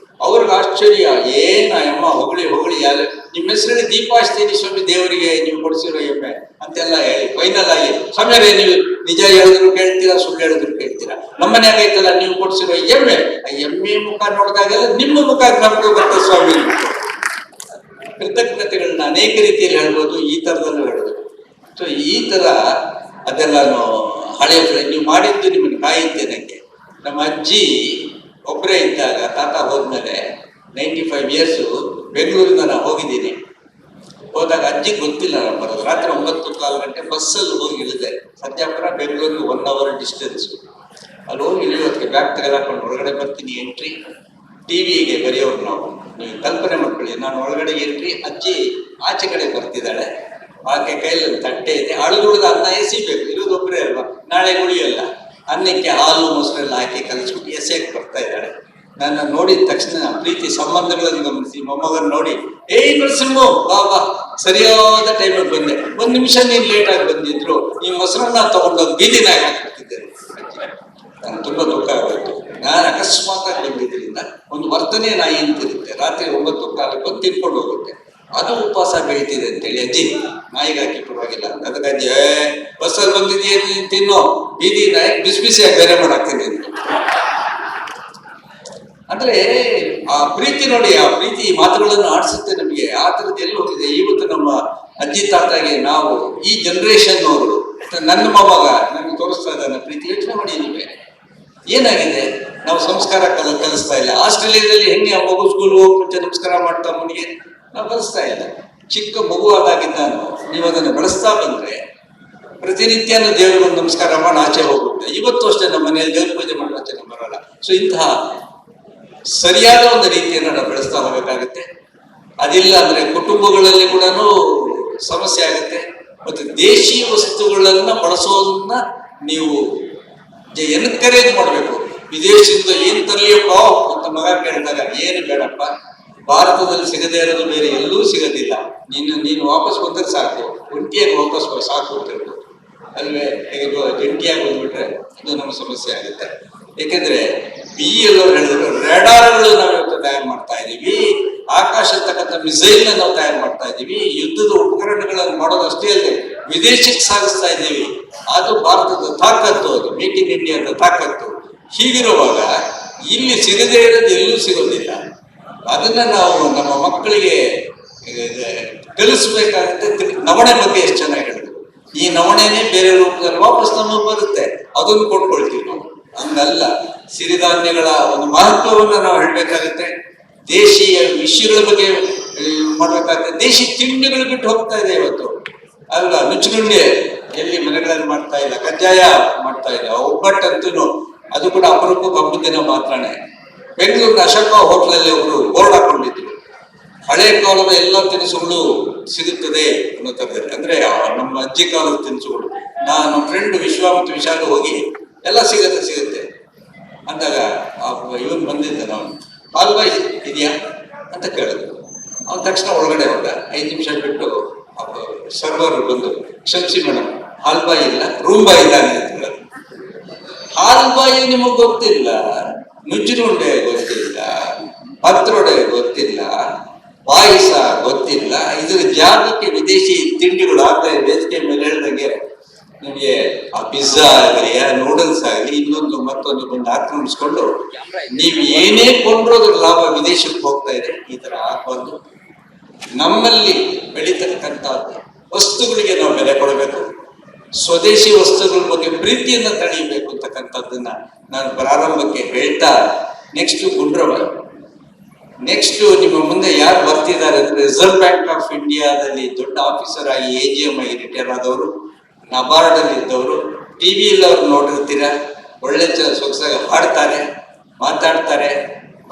ಅವ್ರಿಗೆ ಆಶ್ಚರ್ಯ, ಏನ ಅಮ್ಮ ಹೊಗಳಿ ಯಾರು, ನಿಮ್ಮ ಹೆಸರಲ್ಲಿ ದೀಪ ಹಚ್ತೀನಿ ಸ್ವಾಮಿ ದೇವರಿಗೆ, ನೀವು ಕೊಡಿಸಿರೋ ಎಮ್ಮೆ ಅಂತೆಲ್ಲ ಹೇಳಿ ಫೈನಲ್ ಆಗಿ, ಸ್ವಾಮಿಯರೇ ನೀವು ನಿಜ ಹೇಳಿದ್ರು ಕೇಳ್ತೀರಾ, ಸುಳ್ಳು ಹೇಳಿದ್ರು ಕೇಳ್ತೀರಾ, ನಮ್ಮನೆ ಆಗೈತಲ್ಲ ನೀವು ಕೊಡಿಸಿರೋ ಎಮ್ಮೆ, ಆ ಎಮ್ಮೆ ಮುಖ ನೋಡಿದಾಗೆಲ್ಲ ನಿಮ್ಮ ಮುಖ ನಮ್ಗೆ ಬರ್ತದೆ ಸ್ವಾಮಿ. ಕೃತಜ್ಞತೆಗಳನ್ನ ಅನೇಕ ರೀತಿಯಲ್ಲಿ ಹೇಳ್ಬೋದು, ಈ ತರದಲ್ಲೂ ಹೇಳ್ಬೋದು. ಸೊ ಈ ತರ ಅದೆಲ್ಲಾನು ಹಳೆಯ ನೀವು ಮಾಡಿದ್ದು ನಿಮ್ಮನ್ನು ಕಾಯುತ್ತೇನಕ್ಕೆ. ನಮ್ಮ ಅಜ್ಜಿ ಒಬ್ಬರೇ ಇದ್ದಾಗ, ತಾತ ಹೋದ್ಮೇಲೆ 95 ಇಯರ್ಸು ಬೆಂಗಳೂರಿಂದ ನಾನು ಹೋಗಿದ್ದೀನಿ. ಹೋದಾಗ ಅಜ್ಜಿಗೆ ಗೊತ್ತಿಲ್ಲ ನಾನು ಬರೋದು. ರಾತ್ರಿ 9:15 ಗಂಟೆ ಬಸ್ಸಲ್ಲಿ ಹೋಗಿ ಇಳಿದೆ. ಸತ್ಯಾಪುರ ಬೆಂಗಳೂರಿಗೆ 1 hour ಡಿಸ್ಟೆನ್ಸ್. ಅಲ್ಲಿ ಹೋಗಿ ಇಳಿಯೋದಕ್ಕೆ ಬ್ಯಾಗ್ ತೆಗೆದಾಕೊಂಡು ಹೊರಗಡೆ ಬರ್ತೀನಿ. ಎಂಟ್ರಿ ಟಿವಿಗೆ ಬರೆಯೋರು ನಾವು, ನೀವು ಕಲ್ಪನೆ ಮಾಡ್ಕೊಳ್ಳಿ. ನಾನು ಒಳಗಡೆ ಎಂಟ್ರಿ, ಅಜ್ಜಿ ಆಚೆ ಕಡೆ ಬರ್ತಿದ್ದಾಳೆ. ಆಕೆ ಕೈಯಲ್ಲಿ ತಟ್ಟೆ ಇದೆ, ಅಳುದುಳಿದ ಅನ್ನ ಎಸಿಬೇಕು, ಇರೋದೊಬ್ಬರೇ ಅಲ್ವಾ, ನಾಳೆ ಉಳಿಯಲ್ಲ. ಅನ್ನಕ್ಕೆ ಹಾಲು ಮೊಸರೆಲ್ಲ ಹಾಕಿ ಕಲಿಸ್ಬಿಟ್ಟು ಎಸೆಯಕ್ಕೆ ಬರ್ತಾ ಇದ್ದಾಳೆ. ನನ್ನ ನೋಡಿದ ತಕ್ಷಣ ಪ್ರೀತಿ ಸಂಬಂಧಗಳನ್ನು ಗಮನಿಸಿ ಮೊಮ್ಮಗನ್ ನೋಡಿ, ನರಸಿಂಹ ಬಾ ಸರಿಯಾದ ಟೈಮಿಗೆ ಬಂದೆ, 1 ನಿಮಿಷ ನೀನು ಲೇಟ್ ಆಗಿ ಬಂದಿದ್ರು, ಈ ಮೊಸರನ್ನ ತಗೊಂಡೋಗಿ ಬೀದಿನಾಗ ಹಾಕ್ಬಿಟ್ಟಿದ್ದೇನೆ. ನನಗೆ ತುಂಬಾ ದುಃಖ ಆಗೋಯ್ತು. ನಾನು ಅಕಸ್ಮಾತ್ ಆಗಿ ಬಂದಿದ್ದರಿಂದ ಒಂದು ವರ್ತನೆ ನಾಯಿ ಅಂತಿರುತ್ತೆ, ರಾತ್ರಿ 9:15 ಬಂದು ತಿನ್ಕೊಂಡು ಹೋಗುತ್ತೆ, ಅದು ಉಪವಾಸ ಬೆಳೀತಿದೆ ಅಂತೇಳಿ ಅಜ್ಜಿ ನಾಯಿಗೆ ಹಾಕಿ ಪರವಾಗಿಲ್ಲ ಅಂತ. ಅದಕ್ಕೆ ಅಜ್ಜಿ, ಬಸ್ಸಲ್ಲಿ ಬಂದಿದ್ದೀಯ ತಿನ್ನೋ, ಬೀದಿ ನಾಯಿ ಬಿಸಿಯಾಗಿ ಬೇರೆ ಮಾಡಾಕ್ತೀನಿ ಅಂತ. ಅಂದ್ರೆ ಆ ಪ್ರೀತಿ ನೋಡಿ, ಆ ಪ್ರೀತಿ ಮಾತುಗಳನ್ನು ಆಡಿಸುತ್ತೆ ನಮಗೆ. ಆ ಥರದ್ದು ಎಲ್ಲಿ ಹೋಗಿದೆ ಇವತ್ತು ನಮ್ಮ ಅಜ್ಜಿ ತಾತಾಗೆ. ನಾವು ಈ ಜನರೇಷನ್ ಅವರು, ನನ್ನ ಮೊಮ್ಮಗ ನನಗೆ ತೋರಿಸ್ತಾ ಇದ್ದಾನೆ ಪ್ರೀತಿ. ಯೋಚನೆ ಮಾಡಿ ನೀವೇ, ಏನಾಗಿದೆ? ನಾವು ಸಂಸ್ಕಾರ ಕಲಿಸ್ತಾ ಇಲ್ಲ. ಆಸ್ಟ್ರೇಲಿಯಾದಲ್ಲಿ ಹೆಂಗೆ ಆ ಮಗು ಸ್ಕೂಲ್ ಹೋಗಿ ಮುಂಚೆ ನಮಸ್ಕಾರ ಮಾಡ್ತಾ ಮನೆಗೆ, ನಾವು ಕಲಿಸ್ತಾ ಇಲ್ಲ. ಚಿಕ್ಕ ಮಗುವಾದಾಗಿದ್ದಾನು ನೀವು ಅದನ್ನು ಬೆಳೆಸ್ತಾ ಬಂದ್ರೆ ಪ್ರತಿನಿತ್ಯನೂ ದೇವರಿಗೊಂದು ನಮಸ್ಕಾರ ಮಾಡಿ ಆಚೆ ಹೋಗುತ್ತೆ. ಇವತ್ತು ಅಷ್ಟೇ ನಮ್ಮ ಮನೆಯಲ್ಲಿ ದೇವ್ರ ಪೂಜೆ ಮಾಡುವ ಆಚೆ ಬರೋಲ್ಲ. ಸೊ ಇಂತಹ ಸರಿಯಾದ ಒಂದು ರೀತಿಯನ್ನು ನಾವು ಬೆಳೆಸ್ತಾ ಹೋಗಬೇಕಾಗುತ್ತೆ. ಅದಿಲ್ಲ ಅಂದ್ರೆ ಕುಟುಂಬಗಳಲ್ಲಿ ಕೂಡ ಸಮಸ್ಯೆ ಆಗುತ್ತೆ. ಮತ್ತು ದೇಶೀಯ ವಸ್ತುಗಳನ್ನ ಬಳಸೋದನ್ನ ನೀವು ಎನ್ಕರೇಜ್ ಮಾಡಬೇಕು. ವಿದೇಶದಿಂದ ಏನ್ ತರಲಿಯಪ್ಪ ಅಂತ ಮಗ ಕೇಳಿದಾಗ, ಏನು ಬೇಡಪ್ಪ, ಭಾರತದಲ್ಲಿ ಸಿಗದೇ ಇರೋದು ಬೇರೆ ಎಲ್ಲೂ ಸಿಗೋದಿಲ್ಲ, ನೀನು ವಾಪಸ್ ಬಂದ್ರೆ ಸಾಕು, ಒಂಟಿಯಾಗಿ ವಾಪಸ್ ಸಾಕು ಅಂತ ಹೇಳ್ಬೋದು ಅಲ್ವೇ. ಜಂಟಿಯಾಗಿ ಬಂದ್ಬಿಟ್ರೆ ಅದು ನಮ್ಮ ಸಮಸ್ಯೆ ಆಗುತ್ತೆ. ಯಾಕೆಂದ್ರೆ BE ಹೇಳಿದ್ರು, ರೇಡಾರ್ಗಳು ನಾವು ಇವತ್ತು ತಯಾರು ಮಾಡ್ತಾ ಇದೀವಿ, ಆಕಾಶ ಅಂತಕ್ಕಂಥ ಮಿಸೈಲ್ ನಾವು ತಯಾರು ಮಾಡ್ತಾ ಇದೀವಿ, ಯುದ್ಧದ ಉಪಕರಣಗಳನ್ನು ಮಾಡೋದಷ್ಟೇ ಅಲ್ಲದೆ ವಿದೇಶಕ್ಕೆ ಸಾಗಿಸ್ತಾ ಇದ್ದೀವಿ. ಅದು ಭಾರತದ ತಾಕತ್ತು, ಅದು ಮೇಕ್ ಇನ್ ಇಂಡಿಯಾದ ತಾಕತ್ತು. ಹೀಗಿರುವಾಗ ಇಲ್ಲಿ ಸಿಗದೇ ಇರೋದು ಎಲ್ಲೂ ಸಿಗೋದಿಲ್ಲ. ಅದನ್ನ ನಾವು ನಮ್ಮ ಮಕ್ಕಳಿಗೆ ಕಲಿಸ್ಬೇಕಾಗುತ್ತೆ. ನವಣೆ ಬಗ್ಗೆ ಎಷ್ಟು ಚೆನ್ನಾಗಿ ಹೇಳಿದ್ರು. ಈ ನವಣೆನೇ ಬೇರೆ ರೂಪದಲ್ಲಿ ವಾಪಸ್ ನಮಗೆ ಬರುತ್ತೆ, ಅದನ್ನು ಕೊಟ್ಕೊಳ್ತೀವಿ ನಾವು. ಹಂಗಲ್ಲ, ಸಿರಿಧಾನ್ಯಗಳ ಒಂದು ಮಹತ್ವವನ್ನು ನಾವು ಹೇಳ್ಬೇಕಾಗುತ್ತೆ. ದೇಶೀಯ ವಿಷಯಗಳ ಬಗ್ಗೆ ಮಾಡ್ಬೇಕಾಗುತ್ತೆ. ದೇಶಿ ತಿಂಡಿಗಳು ಬಿಟ್ಟು ಹೋಗ್ತಾ ಇದೆ ಇವತ್ತು ಅಲ್ವಾ. ನುಚ್ಚುಗುಂಡೆ ಎಲ್ಲಿ ಮನೆಗಳಲ್ಲಿ ಮಾಡ್ತಾ ಇಲ್ಲ, ಕಜ್ಜಾಯ ಮಾಡ್ತಾ ಇಲ್ಲ, ಒಬ್ಬಟ್ಟಂತೂ ಅದು ಕೂಡ ಅಪರೂಪಕ್ಕೆ ಹಬ್ಬದ ದಿನ ಮಾತ್ರನೇ. ಬೆಂಗಳೂರಿನ ಅಶೋಕ ಹೋಟ್ಲಲ್ಲಿ ಒಬ್ರು ಬೋರ್ಡ್ ಹಾಕೊಂಡಿದ್ರು, ಹಳೆ ಕಾಲದ ಎಲ್ಲ ತಿನಿಸುಗಳು ಸಿಗುತ್ತದೆ ಅನ್ನೋತರದಲ್ಲಿ. ಅಂದ್ರೆ ನಮ್ಮ ಅಜ್ಜಿ ಕಾಲದ ತಿನಿಸುಗಳು. ನಮ್ಮ ಫ್ರೆಂಡ್ ವಿಶ್ವಾಮಿತ್ರ ವಿಶಾಲ ಹೋಗಿ ಎಲ್ಲ ಸಿಗುತ್ತೆ ಅಂದಾಗ ಇವನ್ ಬಂದಿದ್ದ, ನಾವು ಹಾಲ್ಬಾಯ್ ಇದೆಯಾ ಅಂತ ಕೇಳಿದ್ರು. ಅವನ ತಕ್ಷಣ ಒಳಗಡೆ ಹೋದ. 5 ನಿಮಿಷ ಬಿಟ್ಟು ಸರ್ವರ್ ಬಂದು, ಕ್ಷಮಿಸಿ ಮೇಡಮ್, ಹಾಲ್ಬಾಯ್ ಇಲ್ಲ, ರೂಂಬಾಯ್ ಇದ್ದಾನೆ ಅಂತ ಹೇಳಿದ್ರು. ಹಾಲ್ಬಾಯಿ ನಿಮಗ್ ಗೊತ್ತಿಲ್ಲ, ನುಜ್ಜಿನುಂಡೆ ಗೊತ್ತಿಲ್ಲ, ಪತ್ರೊಡೆ ಗೊತ್ತಿಲ್ಲ, ಪಾಯಸ ಗೊತ್ತಿಲ್ಲ, ಇದ್ರ ಜಾಗಕ್ಕೆ ವಿದೇಶಿ ತಿಂಡಿಗಳು ಆಗ್ತದೆ. ವೇದಿಕೆ ಮೇಲೆ ಹೇಳ್ದಂಗೆ ನಿಮಗೆ ಆ ಪಿಜ್ಜಾ ಆಗಲಿ ನೂಡಲ್ಸ್ ಆಗಲಿ ಇನ್ನೊಂದು ಮತ್ತೊಂದು ಬಂದು ಆಕ್ರಮಿಸ್ಕೊಂಡು ನೀವು ಏನೇ ಕೊಂಡ್ರೂ ಅದ್ರ ಲಾಭ ವಿದೇಶಕ್ಕೆ ಹೋಗ್ತಾ ಇದೆ. ಈ ತರ ಆಗಬಾರ್ದು. ನಮ್ಮಲ್ಲಿ ಬೆಳೀತಕ್ಕಂಥ ವಸ್ತುಗಳಿಗೆ ನಾವು ಬೆಲೆ ಕೊಡಬೇಕು. ಸ್ವದೇಶಿ ವಸ್ತುಗಳ ಬಗ್ಗೆ ಪ್ರೀತಿಯನ್ನ ತಡೆಯಬೇಕು ಅಂತಕ್ಕಂಥದ್ದನ್ನ ನಾನು ಪ್ರಾರಂಭಕ್ಕೆ ಹೇಳ್ತಾ, ನೆಕ್ಸ್ಟ್ ಗುಂಡ್ರವ, ನೆಕ್ಸ್ಟ್ ನಿಮ್ಮ ಮುಂದೆ ಯಾರು ಬರ್ತಿದ್ದಾರೆ ಅಂದ್ರೆ ರಿಸರ್ವ್ ಬ್ಯಾಂಕ್ ಆಫ್ ಇಂಡಿಯಾದಲ್ಲಿ ದೊಡ್ಡ ಆಫೀಸರ್ ಆಗಿ AGM ಆಗಿ ರಿಟೈರ್ ಆದವರು, ನಬಾರ್ಡ್ ಅಲ್ಲಿ ಇದ್ದವರು, ಟಿವಿಯಲ್ಲಿ ಅವ್ರು ನೋಡಿರ್ತೀರ. ಒಳ್ಳೆ ಸೊಗಸಾಗಿ ಹಾಡ್ತಾರೆ, ಮಾತಾಡ್ತಾರೆ,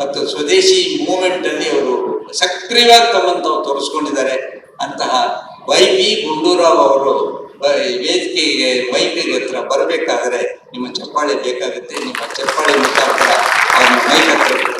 ಮತ್ತು ಸ್ವದೇಶಿ ಮೂವ್ಮೆಂಟ್ ಅಲ್ಲಿ ಅವರು ಸಕ್ರಿಯವಾಗಿ ತಮ್ಮನ್ನು ತೋರಿಸ್ಕೊಂಡಿದ್ದಾರೆ. ಅಂತಹ YV ಗುಂಡೂರಾವ್ ಅವರು ವೇದಿಕೆಗೆ ಮೈಕಿಗೆ ಹತ್ರ ಬರಬೇಕಾದ್ರೆ ನಿಮ್ಮ ಚಪ್ಪಾಳೆ ಬೇಕಾಗುತ್ತೆ. ನಿಮ್ಮ ಚಪ್ಪಾಳೆ ಮುಖಾಂತರ ಅವ್ರನ್ನ ಮೈಕ್ ಹತ್ರ